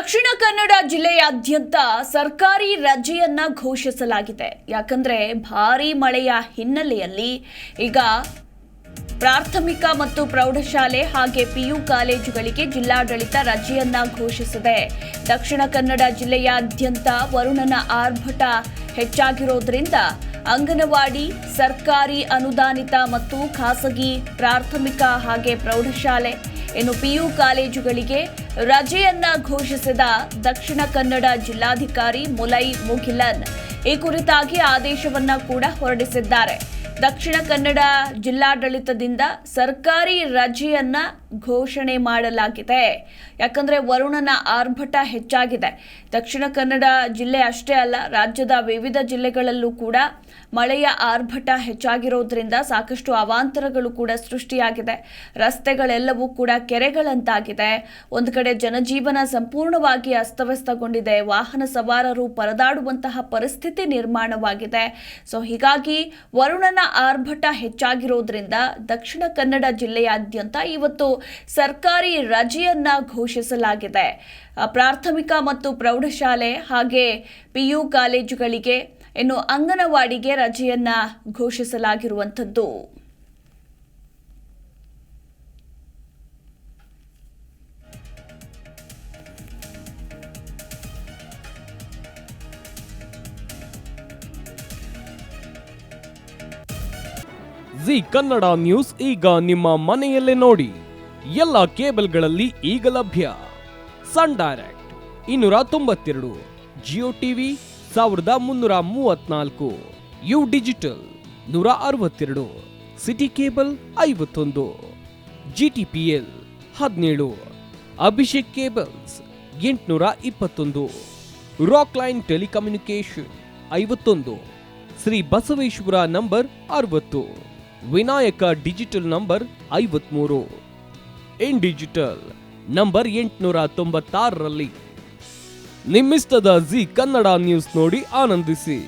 ದಕ್ಷಿಣ ಕನ್ನಡ ಜಿಲ್ಲೆಯಾದ್ಯಂತ ಸರ್ಕಾರಿ ರಜೆಯನ್ನ ಘೋಷಿಸಲಾಗಿದೆ. ಯಾಕಂದ್ರೆ ಭಾರೀ ಮಳೆಯ ಹಿನ್ನೆಲೆಯಲ್ಲಿ ಈಗ ಪ್ರಾಥಮಿಕ ಮತ್ತು ಪ್ರೌಢಶಾಲೆ ಹಾಗೆ ಪಿಯು ಕಾಲೇಜುಗಳಿಗೆ ಜಿಲ್ಲಾಡಳಿತ ರಜೆಯನ್ನ ಘೋಷಿಸಿದೆ. ದಕ್ಷಿಣ ಕನ್ನಡ ಜಿಲ್ಲೆಯಾದ್ಯಂತ ವರುಣನ ಆರ್ಭಟ ಹೆಚ್ಚಾಗಿರೋದ್ರಿಂದ ಅಂಗನವಾಡಿ, ಸರ್ಕಾರಿ ಅನುದಾನಿತ ಮತ್ತು ಖಾಸಗಿ ಪ್ರಾಥಮಿಕ ಹಾಗೆ ಪ್ರೌಢಶಾಲೆ ಇನ್ನು ಪಿಯು ಕಾಲೇಜುಗಳಿಗೆ ರಜೆಯನ್ನ ಘೋಷಿಸಿದ ದಕ್ಷಿಣ ಕನ್ನಡ ಜಿಲ್ಲಾಧಿಕಾರಿ ಮುಲೈ ಮುಗಿಲನ್ ಈ ಕುರಿತಾಗಿ ಆದೇಶವನ್ನ ಕೂಡ ಹೊರಡಿಸಿದ್ದಾರೆ. ದಕ್ಷಿಣ ಕನ್ನಡ ಜಿಲ್ಲಾಡಳಿತದಿಂದ ಸರ್ಕಾರಿ ರಜೆಯನ್ನ ಘೋಷಣೆ ಮಾಡಲಾಗಿದೆ. ಯಾಕಂದ್ರೆ ವರುಣನ ಆರ್ಭಟ ಹೆಚ್ಚಾಗಿದೆ. ದಕ್ಷಿಣ ಕನ್ನಡ ಜಿಲ್ಲೆ ಅಷ್ಟೇ ಅಲ್ಲ, ರಾಜ್ಯದ ವಿವಿಧ ಜಿಲ್ಲೆಗಳಲ್ಲೂ ಕೂಡ ಮಳೆಯ ಆರ್ಭಟ ಹೆಚ್ಚಾಗಿರೋದ್ರಿಂದ ಸಾಕಷ್ಟು ಅವಾಂತರಗಳು ಕೂಡ ಸೃಷ್ಟಿಯಾಗಿದೆ. ರಸ್ತೆಗಳೆಲ್ಲವೂ ಕೂಡ ಕೆರೆಗಳಂತಾಗಿದೆ. ಒಂದು ಕಡೆ ಜನಜೀವನ ಸಂಪೂರ್ಣವಾಗಿ ಅಸ್ತವ್ಯಸ್ತಗೊಂಡಿದೆ. ವಾಹನ ಸವಾರರು ಪರದಾಡುವಂತಹ ಪರಿಸ್ಥಿತಿ ನಿರ್ಮಾಣವಾಗಿದೆ. ಹೀಗಾಗಿ ವರುಣನ ಆರ್ಭಟ ಹೆಚ್ಚಾಗಿರೋದ್ರಿಂದ ದಕ್ಷಿಣ ಕನ್ನಡ ಜಿಲ್ಲೆಯಾದ್ಯಂತ ಇವತ್ತು ಸರ್ಕಾರಿ ರಜೆಯನ್ನ ಘೋಷಿಸಲಾಗಿದೆ. ಪ್ರಾಥಮಿಕ ಮತ್ತು ಪ್ರೌಢಶಾಲೆ ಹಾಗೆ ಪಿಯು ಕಾಲೇಜುಗಳಿಗೆ ಇನ್ನು ಅಂಗನವಾಡಿಗೆ ರಜೆಯನ್ನ ಘೋಷಿಸಲಾಗಿರುವಂಥದ್ದು. ಜಿ ಕನ್ನಡ ನ್ಯೂಸ್ ಈಗ ನಿಮ್ಮ ಮನೆಯಲ್ಲೇ ನೋಡಿ. ಎಲ್ಲ ಕೇಬಲ್ಗಳಲ್ಲಿ ಈಗ ಲಭ್ಯ. Sun Direct 292, Jio TV 1334, U digital 162, city cable 51, GTPL 17, Abhishek cables 821, rock line telecommunication 51, Shri Basaveshwara number 60, Vinayaka digital number 53, in digital number 896ರಲ್ಲಿ ನಿಮ್ಮಿಸ್ತದ ಜಿ ಕನ್ನಡ ನ್ಯೂಸ್ ನೋಡಿ ಆನಂದಿಸಿ.